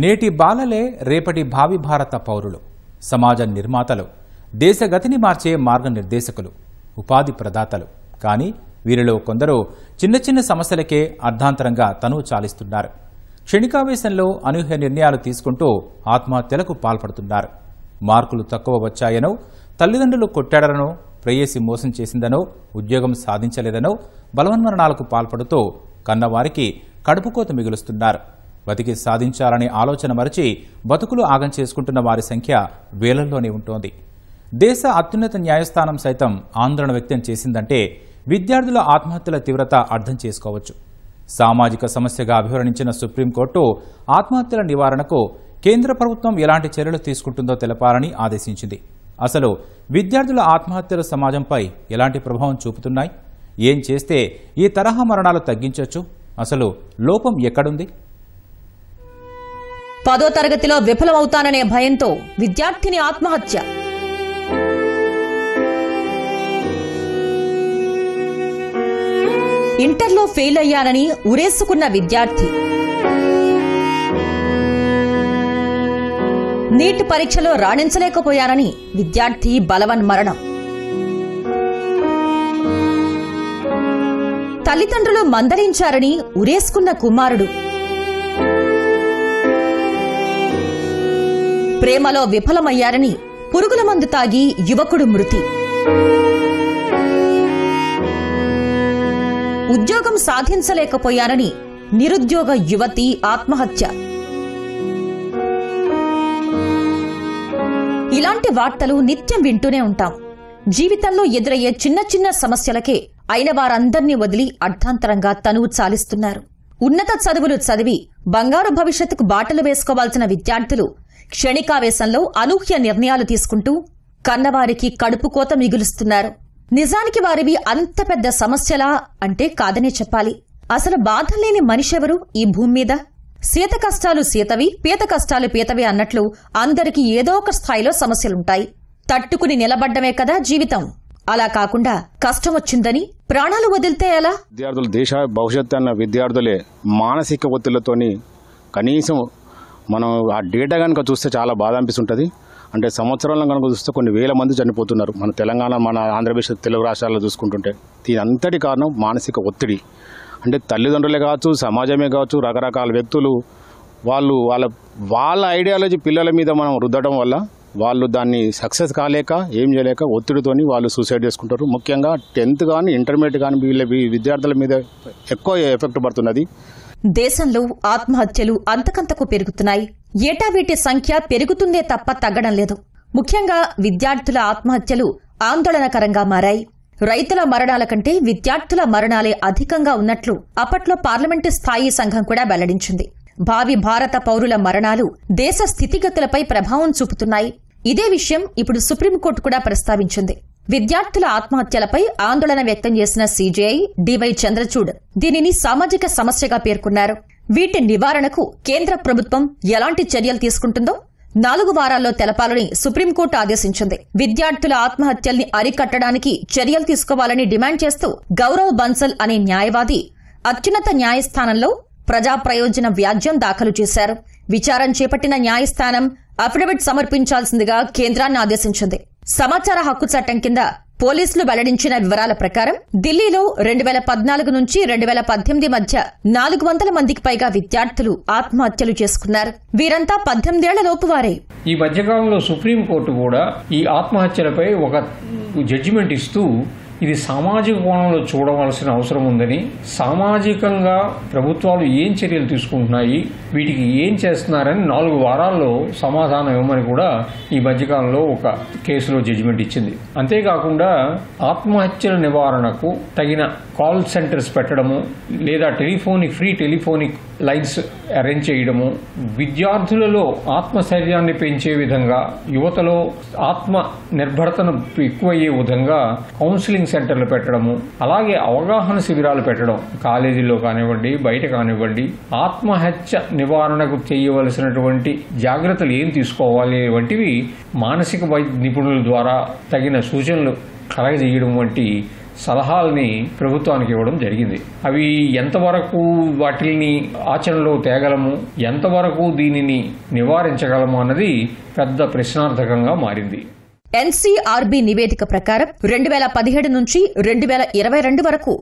నేటి బాలలే రేపటి భావి భారత పౌరులు, సమాజ నిర్మాతలు, దేశగతిని మార్చే మార్గనిర్దేశకులు, ఉపాధి ప్రదాతలు. కానీ వీరిలో కొందరు చిన్న చిన్న సమస్యలకే అర్ధాంతరంగా తనువు చాలిస్తున్నారు. క్షణికావేశంలో అనూహ్య నిర్ణయాలు తీసుకుంటూ ఆత్మహత్యలకు పాల్పడుతున్నారు. మార్కులు తక్కువ వచ్చాయనో, తల్లిదండ్రులు కొట్టాడనో, ప్రేయసి మోసం చేసిందనో, ఉద్యోగం సాధించలేదనో బలవన్మరణాలకు పాల్పడుతూ కన్నవారికి కడుపుకోత మిగులుస్తున్నారు. బతికి సాధించాలనే ఆలోచన మరచి బతుకులు ఆగం చేసుకుంటున్న వారి సంఖ్య వేలల్లోనే ఉంటోంది. దేశ అత్యున్నత న్యాయస్థానం సైతం ఆందోళన వ్యక్తం చేసిందంటే విద్యార్థుల ఆత్మహత్యల తీవ్రత అర్థం చేసుకోవచ్చు. సామాజిక సమస్యగా అభివర్ణించిన సుప్రీంకోర్టు ఆత్మహత్యల నివారణకు కేంద్ర ప్రభుత్వం ఎలాంటి చర్యలు తీసుకుంటుందో తెలపాలని ఆదేశించింది. అసలు విద్యార్థుల ఆత్మహత్యలు సమాజంపై ఎలాంటి ప్రభావం చూపుతున్నాయి? ఏం చేస్తే ఈ తరహా మరణాలు తగ్గించొచ్చు? అసలు లోపం ఎక్కడుంది? 10వ తరగతిలో విఫలమవుతాననే భయంతో విద్యార్థిని ఆత్మహత్య. ఇంటర్లో ఫెయిల్ అయ్యానని ఉరేసుకున్న విద్యార్థి. నీట్ పరీక్షలో రాణించలేకపోయానని విద్యార్థి బలవన్మరణం. తల్లిదండ్రులు మందలించారని ఉరేసుకున్న కుమారుడు. ప్రేమలో విఫలమయ్యారని పురుగుల మందు తాగి యువకుడు మృతి. ఉద్యోగం సాధించలేకపోయారని నిరుద్యోగ యువతి ఆత్మహత్య. ఇలాంటి వార్తలు నిత్యం వింటూనే ఉంటాం. జీవితంలో ఎదురయ్యే చిన్న చిన్న సమస్యలకే అయిన వారందర్నీ వదిలి అర్ధాంతరంగా తనువు చాలిస్తున్నారు. ఉన్నత చదువులు చదివి బంగారు భవిష్యత్తుకు బాటలు వేసుకోవాల్సిన విద్యార్థులు క్షణికావేశంలో అనూహ్య నిర్ణయాలు తీసుకుంటూ కన్నవారికి కడుపుకోత మిగులుస్తున్నారు. నిజానికి వారివి అంత పెద్ద సమస్యలా అంటే కాదనే చెప్పాలి. అసలు బాధలేని మనిషెవరు ఈ భూమి మీద? సీత కష్టాలు సీతవి, పీత కష్టాలు పీతవి అన్నట్లు అందరికీ ఏదో ఒక స్థాయిలో సమస్యలుంటాయి. తట్టుకుని నిలబడ్డమే కదా జీవితం. అలా కాకుండా కష్టం వచ్చిందని ప్రాణాలు వదిలితే ఎలా? విద్యార్థులు దేశ భవిష్యత్తు అన్న విద్యార్థులే మానసిక ఒత్తిళ్లతోని కనీసం మనం ఆ డేటా కనుక చూస్తే చాలా బాధ అనిపిస్తుంటుంది. అంటే సంవత్సరంలో కనుక చూస్తే కొన్ని వేల మంది చనిపోతున్నారు. మన తెలంగాణ, మన ఆంధ్రప్రదేశ్, తెలుగు రాష్ట్రాల్లో చూసుకుంటుంటే దీని అంతటి కారణం మానసిక ఒత్తిడి. అంటే తల్లిదండ్రులే కావచ్చు, సమాజమే కావచ్చు, రకరకాల వ్యక్తులు వాళ్ళ ఐడియాలజీ పిల్లల మీద మనం రుద్దడం వల్ల వాళ్ళు దాన్ని సక్సెస్ కాలేక ఏం చేయలేక ఒత్తిడితోని వాళ్ళు సూసైడ్ చేసుకుంటారు. ముఖ్యంగా 10th కానీ ఇంటర్మీడియట్ కానీ వీళ్ళ విద్యార్థుల మీద ఎక్కువ ఎఫెక్ట్ పడుతున్నది. దేశంలో ఆత్మహత్యలు అంతకంతకు పెరుగుతున్నాయి. ఏటా వీటి సంఖ్య పెరుగుతుందే తప్ప తగ్గడం లేదు. ముఖ్యంగా విద్యార్థుల ఆత్మహత్యలు ఆందోళనకరంగా మారాయి. రైతుల మరణాల కంటే విద్యార్థుల మరణాలే అధికంగా ఉన్నట్లు అప్పట్లో పార్లమెంటు స్థాయి సంఘం కూడా వెల్లడించింది. భావి భారత పౌరుల మరణాలు దేశ స్థితిగతులపై ప్రభావం చూపుతున్నాయి. ఇదే విషయం ఇప్పుడు సుప్రీంకోర్టు కూడా ప్రస్తావించింది. విద్యార్థుల ఆత్మహత్యలపై ఆందోళన వ్యక్తం చేసిన సీజేఐ డివై చంద్రచూడ్ దీనిని సామాజిక సమస్యగా పేర్కొన్నారు. వీటి నివారణకు కేంద్ర ప్రభుత్వం ఎలాంటి చర్యలు తీసుకుంటుందో 4 వారాల్లో తెలపాలని సుప్రీంకోర్టు ఆదేశించింది. విద్యార్థుల ఆత్మహత్యల్ని అరికట్టడానికి చర్యలు తీసుకోవాలని డిమాండ్ చేస్తూ గౌరవ్ బన్సల్ అనే న్యాయవాది అత్యున్నత న్యాయస్థానంలో ప్రజా ప్రయోజన వ్యాజ్యం దాఖలు చేశారు. విచారణ చేపట్టిన న్యాయస్థానం అఫిడవిట్ సమర్పించాల్సిందిగా కేంద్రాన్ని ఆదేశించింది. సమాచార హక్కు చట్టం కింద పోలీసులు వెల్లడించిన వివరాల ప్రకారం ఢిల్లీలో 2014 నుంచి 2018 మధ్య 400 మందికి పైగా విద్యార్థులు ఆత్మహత్యలు చేసుకున్నారు. వీరంతా 18 ఏళ్ల లోపు వారే. ఈ మధ్యకాలంలో సుప్రీంకోర్టు కూడా ఈ ఆత్మహత్యలపై ఒక జడ్జిమెంట్ ఇస్తూ ఇది సామాజిక కోణంలో చూడవలసిన అవసరం ఉందని, సామాజికంగా ప్రభుత్వాలు ఏం చర్యలు తీసుకుంటున్నాయి, వీటికి ఏం చేస్తున్నారని 4 వారాల్లో సమాధానం ఇవ్వమని కూడా ఈ మధ్యకాలంలో ఒక కేసులో జడ్జిమెంట్ ఇచ్చింది. అంతేకాకుండా ఆత్మహత్యల నివారణకు తగిన కాల్ సెంటర్స్ పెట్టడము, లేదా ఫ్రీ టెలిఫోనిక్ లైన్స్ అరేంజ్ చేయడము, విద్యార్థులలో ఆత్మస్థైర్యాన్ని పెంచే విధంగా, యువతలో ఆత్మ నిర్భరతను ఎక్కువయ్యే విధంగా కౌన్సిలింగ్ సెంటర్లు పెట్టడము, అలాగే అవగాహన శిబిరాలు పెట్టడం, కాలేజీల్లో కానివ్వండి, బయట కానివ్వండి, ఆత్మహత్య నివారణకు చేయవలసినటువంటి జాగ్రత్తలు ఏం తీసుకోవాలి వంటివి మానసిక వైద్య నిపుణుల ద్వారా తగిన సూచనలు కలగజేయడం వంటి సలహాలని ప్రభుత్వానికి ఇవ్వడం జరిగింది. అవి ఎంతవరకు వాటిని ఆచరణలో తేగలము, ఎంతవరకు దీనిని నివారించగలము అన్నది పెద్ద ప్రశ్నార్థకంగా మారింది. ఎన్సీఆర్బీ నివేదిక ప్రకారం 2017 నుంచి 2022 వరకు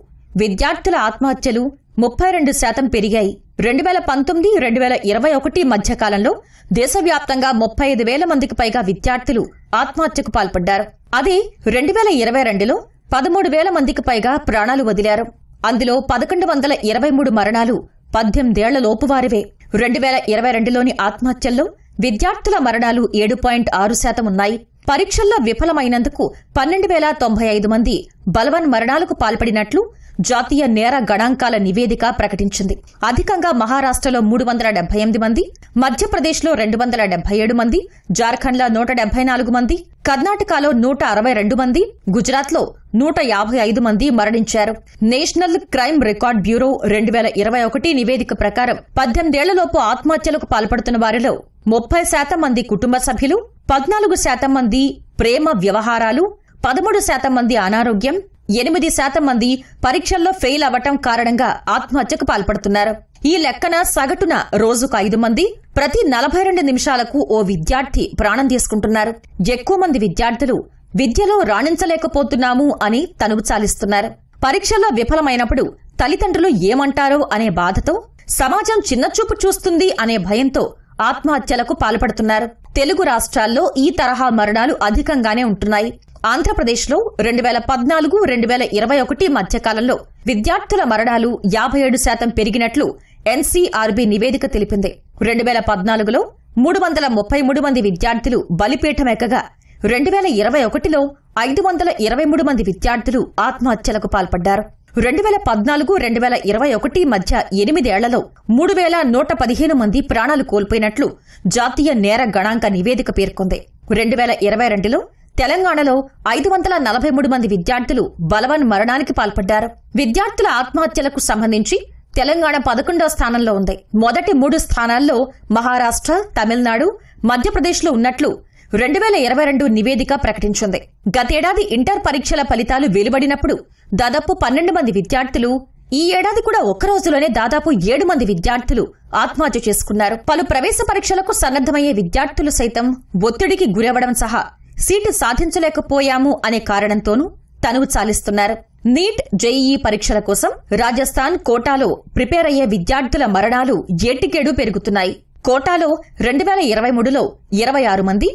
విద్యార్థుల ఆత్మహత్యలు 32% పెరిగాయి. 2019-2021 మధ్యకాలంలో దేశవ్యాప్తంగా 35,000 మందికి పైగా విద్యార్థులు ఆత్మహత్యకు పాల్పడ్డారు. అదే 2022లో 13,000 మందికి పైగా ప్రాణాలు వదిలారు. అందులో 1,123 మరణాలు 18 ఏళ్ల లోపు వారివే. 2022లోని ఆత్మహత్యల్లో విద్యార్థుల మరణాలు 7.6% ఉన్నాయి. పరీక్షల్లో విఫలమైనందుకు 12,095 మంది బలవన్ మరణాలకు పాల్పడినట్లు జాతీయ నేర గణాంకాల నివేదిక ప్రకటించింది. అధికంగా మహారాష్ట్రలో 378 మంది, మధ్యప్రదేశ్లో 277 మంది, జార్ఖండ్లో 174 మంది, కర్ణాటకలో 162 మంది, గుజరాత్లో 155 మంది మరణించారు. నేషనల్ క్రైమ్ రికార్డ్ బ్యూరో 2021 నివేదిక ప్రకారం 18 ఏళ్లలోపు ఆత్మహత్యలకు పాల్పడుతున్న వారిలో 30% మంది కుటుంబ సభ్యులు, 14% మంది ప్రేమ వ్యవహారాలు, 13% మంది అనారోగ్యం, 8% మంది పరీక్షల్లో ఫెయిల్ అవ్వటం కారణంగా ఆత్మహత్యకు పాల్పడుతున్నారు. ఈ లెక్కన సగటున రోజుకు 5 మంది, ప్రతి 42 నిమిషాలకు ఓ విద్యార్థి ప్రాణం తీసుకుంటున్నారు. ఎక్కువ మంది విద్యార్థులు విద్యలో రాణించలేకపోతున్నాము అని తనువు చాలిస్తున్నారు. పరీక్షల్లో విఫలమైనప్పుడు తల్లిదండ్రులు ఏమంటారో అనే బాధతో, సమాజం చిన్నచూపు చూస్తుంది అనే భయంతో ఆత్మహత్యలకు పాల్పడుతున్నారు. తెలుగు రాష్ట్రాల్లో ఈ తరహా మరణాలు అధికంగానే ఉంటున్నాయి. ఆంధ్రప్రదేశ్లో 2014-2021 మధ్యకాలంలో విద్యార్థుల మరణాలు 57% పెరిగినట్లు ఎన్సీఆర్బీ నివేదిక తెలిపింది. 2014లో 333 మంది విద్యార్థులు బలిపీఠమెక్కగా 2021లో 523 మంది విద్యార్థులు ఆత్మహత్యలకు పాల్పడ్డారు. 2014-2021 మధ్య 8 ఏళ్లలో 3,115 మంది ప్రాణాలు కోల్పోయినట్లు జాతీయ నేర గణాంక నివేదిక పేర్కొంది. 2022లో తెలంగాణలో 543 మంది విద్యార్థులు బలవన్ మరణానికి పాల్పడ్డారు. విద్యార్థుల ఆత్మహత్యలకు సంబంధించి తెలంగాణ 11వ స్థానంలో ఉంది. మొదటి 3 స్థానాల్లో మహారాష్ట్ర, తమిళనాడు, మధ్యప్రదేశ్లో ఉన్నట్లు 2022 నివేదిక ప్రకటించింది. గతేడాది ఇంటర్ పరీక్షల ఫలితాలు వెలువడినప్పుడు దాదాపు 12 మంది విద్యార్థులు, ఈ ఏడాది కూడా ఒక్క రోజులోనే దాదాపు 7 మంది విద్యార్థులు ఆత్మహత్య చేసుకున్నారు. పలు ప్రవేశ పరీక్షలకు సన్నద్దమయ్యే విద్యార్థులు సైతం ఒత్తిడికి గురవడం సహా సీటు సాధించలేకపోయాము అనే కారణంతోనూ తనువు చాలిస్తున్నారు. నీట్, జేఈఈ పరీక్షల కోసం రాజస్థాన్, కోటాలో ప్రిపేర్ అయ్యే విద్యార్థుల మరణాలు ఏటికేడు పెరుగుతున్నాయి. కోటాలో 2023లో 26 మంది,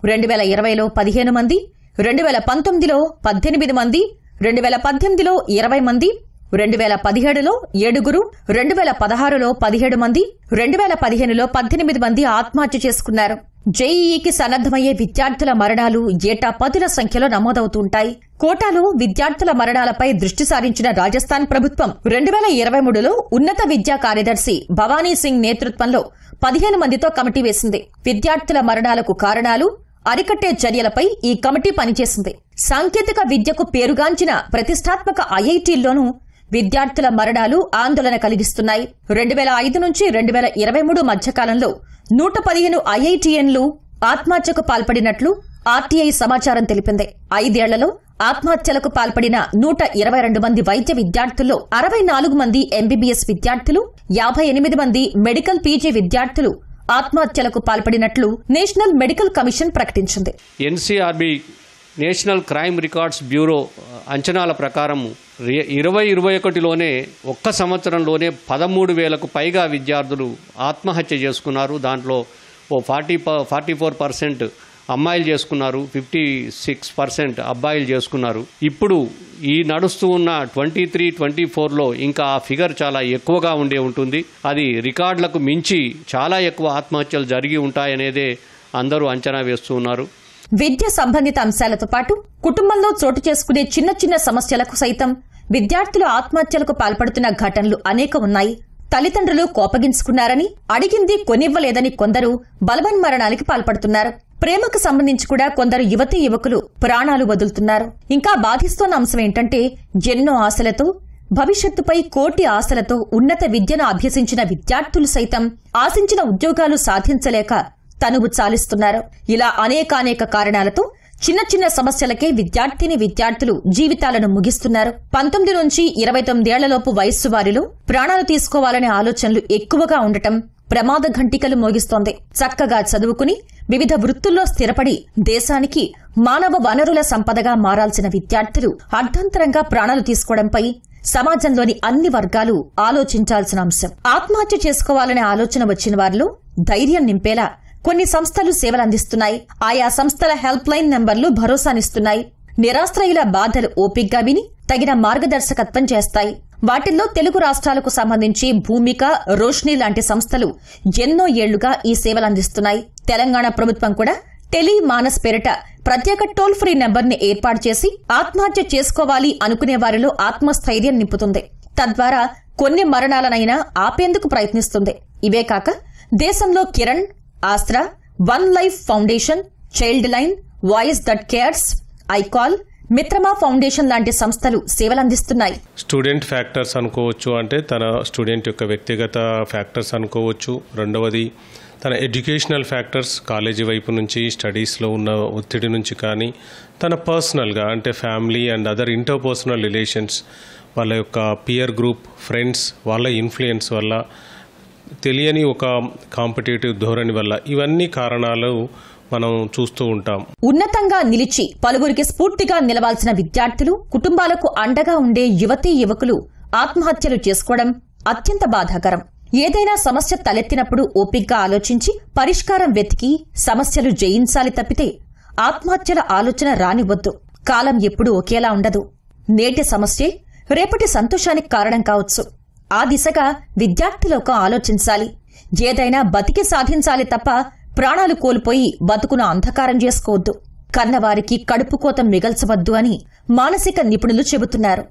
2020లో 15 మంది, 2019లో 18 మంది, 2018లో 20 మంది, 2017లో 7, 2016లో 17 మంది, 2015లో 18 మంది ఆత్మహత్య చేసుకున్నారు. జేఈఈకి సన్నద్దమయ్యే విద్యార్థుల మరణాలు ఏటా 10ల సంఖ్యలో నమోదవుతుంటాయి. కోటాలో విద్యార్థుల మరణాలపై దృష్టి సారించిన రాజస్థాన్ ప్రభుత్వం 2023లో ఉన్నత విద్యా కార్యదర్శి భవానీ సింగ్ నేతృత్వంలో 15 మందితో కమిటీ వేసింది. విద్యార్థుల మరణాలకు కారణాలు, అరికట్టే చర్యలపై ఈ కమిటీ పనిచేసింది. సాంకేతిక విద్యకు పేరుగాంచిన ప్రతిష్టాత్మక ఐఐటీల్లోనూ విద్యార్థుల మరణాలు ఆందోళన కలిగిస్తున్నాయి. 2005 నుంచి 2023 మధ్యకాలంలో 115 ఐఐటీఎన్లు ఆత్మహత్యకు పాల్పడినట్లు ఆర్టీఐ సమాచారం తెలిపింది. 5 ఏళ్లలో ఆత్మహత్యలకు పాల్పడిన 122 మంది వైద్య విద్యార్థుల్లో 64 మంది ఎంబీబీఎస్ విద్యార్థులు, 58 మంది మెడికల్ పీజీ విద్యార్థులు ఆత్మహత్యలకు పాల్పడినట్లు నేషనల్ మెడికల్ కమిషన్ ప్రకటించింది. NCRB national crime records bureau అంచనాల ప్రకారం 2021లోనే ఒక్క సంవత్సరంలోనే 13,000కు పైగా విద్యార్థులు ఆత్మహత్య చేసుకున్నారు. దాంట్లో 44% అమ్మాయిలు చేసుకున్నారు, 56% అబ్బాయిలు చేసుకున్నారు. ఇప్పుడు ఈ నడుస్తూ ఉన్న 23-24లో ఇంకా ఆ ఫిగర్ చాలా ఎక్కువగా ఉండే ఉంటుంది. అది రికార్డులకు మించి చాలా ఎక్కువ ఆత్మహత్యలు జరిగి ఉంటాయనేదే అందరూ అంచనా వేస్తూ ఉన్నారు. విద్య సంబంధిత అంశాలతో పాటు కుటుంబంలో చోటు చేసుకునే చిన్న చిన్న సమస్యలకు సైతం విద్యార్థులు ఆత్మహత్యలకు పాల్పడుతున్న ఘటనలు అనేక ఉన్నాయి. తల్లిదండ్రులు కోపగించుకున్నారని, అడిగింది కొనివ్వలేదని కొందరు బలవన్ మరణానికి పాల్పడుతున్నారు. ప్రేమకు సంబంధించి కూడా కొందరు యువతీ యువకులు ప్రాణాలు వదులుతున్నారు. ఇంకా బాధిస్తోన్న అంశం ఏంటంటే, ఎన్నో ఆశలతో, భవిష్యత్తుపై కోటి ఆశలతో ఉన్నత విద్యను అభ్యసించిన విద్యార్థులు సైతం ఆశించిన ఉద్యోగాలు సాధించలేక తనువు చాలిస్తున్నారు. ఇలా అనేకానేక కారణాలతో చిన్న చిన్న సమస్యలకే విద్యార్థులు జీవితాలను ముగిస్తున్నారు. 19 నుంచి 29 ఏళ్లలోపు వయస్సు వారిలో ప్రాణాలు తీసుకోవాలనే ఆలోచనలు ఎక్కువగా ఉండటం ప్రమాద ఘంటికలు మోగిస్తోంది. చక్కగా చదువుకుని వివిధ వృత్తుల్లో స్థిరపడి దేశానికి మానవ వనరుల సంపదగా మారాల్సిన విద్యార్థులు అర్ధంతరంగా ప్రాణాలు తీసుకోవడంపై సమాజంలోని అన్ని వర్గాలు ఆలోచించాల్సిన అంశం. ఆత్మహత్య చేసుకోవాలనే ఆలోచన వచ్చిన వారిలో ధైర్యం నింపేలా కొన్ని సంస్థలు సేవలందిస్తున్నాయి. ఆయా సంస్థల హెల్ప్ లైన్ నంబర్లు భరోసానిస్తున్నాయి. నిరాశ్రయుల బాధలు ఓపిగ్గా విని తగిన మార్గదర్శకత్వం చేస్తాయి. వాటిల్లో తెలుగు రాష్ట్రాలకు సంబంధించి భూమిక, రోష్ని లాంటి సంస్థలు ఎన్నో ఏళ్లుగా ఈ సేవలందిస్తున్నాయి. తెలంగాణ ప్రభుత్వం కూడా టెలి మానస్ పేరిట ప్రత్యేక టోల్ ఫ్రీ నెంబర్ని ఏర్పాటు చేసి ఆత్మహత్య చేసుకోవాలి అనుకునే వారిలో ఆత్మస్థైర్యం నింపుతుంది. తద్వారా కొన్ని మరణాలనైనా ఆపేందుకు ప్రయత్నిస్తుంది. ఇవే కాక దేశంలో Kiran, Aasra, one life foundation, child line, voice that cares, iCall, మిత్రమా ఫౌండేషన్ లాంటి సంస్థలు సేవలందిస్తున్నాయి. స్టూడెంట్ ఫ్యాక్టర్స్ అనుకోవచ్చు, అంటే తన స్టూడెంట్ యొక్క వ్యక్తిగత ఫ్యాక్టర్స్ అనుకోవచ్చు. రెండవది తన ఎడ్యుకేషనల్ ఫ్యాక్టర్స్, కాలేజీ వైపు నుంచి స్టడీస్లో ఉన్న ఒత్తిడి నుంచి, కానీ తన పర్సనల్గా అంటే family and other interpersonal relations, వాళ్ళ యొక్క పియర్ గ్రూప్, ఫ్రెండ్స్, వాళ్ళ ఇన్ఫ్లుయెన్స్ వల్ల, తెలియని ఒక కాంపిటేటివ్ ధోరణి వల్ల, ఇవన్నీ కారణాలు మనం చూస్తూ ఉంటాం. ఉన్నతంగా నిలిచి పలువురికి స్ఫూర్తిగా నిలవాల్సిన విద్యార్థులు, కుటుంబాలకు అండగా ఉండే యువతీ యువకులు ఆత్మహత్యలు చేసుకోవడం అత్యంత బాధాకరం. ఏదైనా సమస్య తలెత్తినప్పుడు ఓపిగ్గా ఆలోచించి పరిష్కారం వెతికి సమస్యలు జయించాలి తప్పితే ఆత్మహత్యల ఆలోచన రానివ్వద్దు. కాలం ఎప్పుడూ ఒకేలా ఉండదు. నేటి సమస్యే రేపటి సంతోషానికి కారణం కావచ్చు. ఆ దిశగా విద్యార్థిలోకం ఆలోచించాలి. ఏదైనా బతికి సాధించాలి తప్ప ప్రాణాలు కోల్పోయి బతుకును అంధకారం చేసుకోవద్దు. కన్నవారికి కడుపుకోత మిగల్చవద్దు అని మానసిక నిపుణులు చెబుతున్నారు.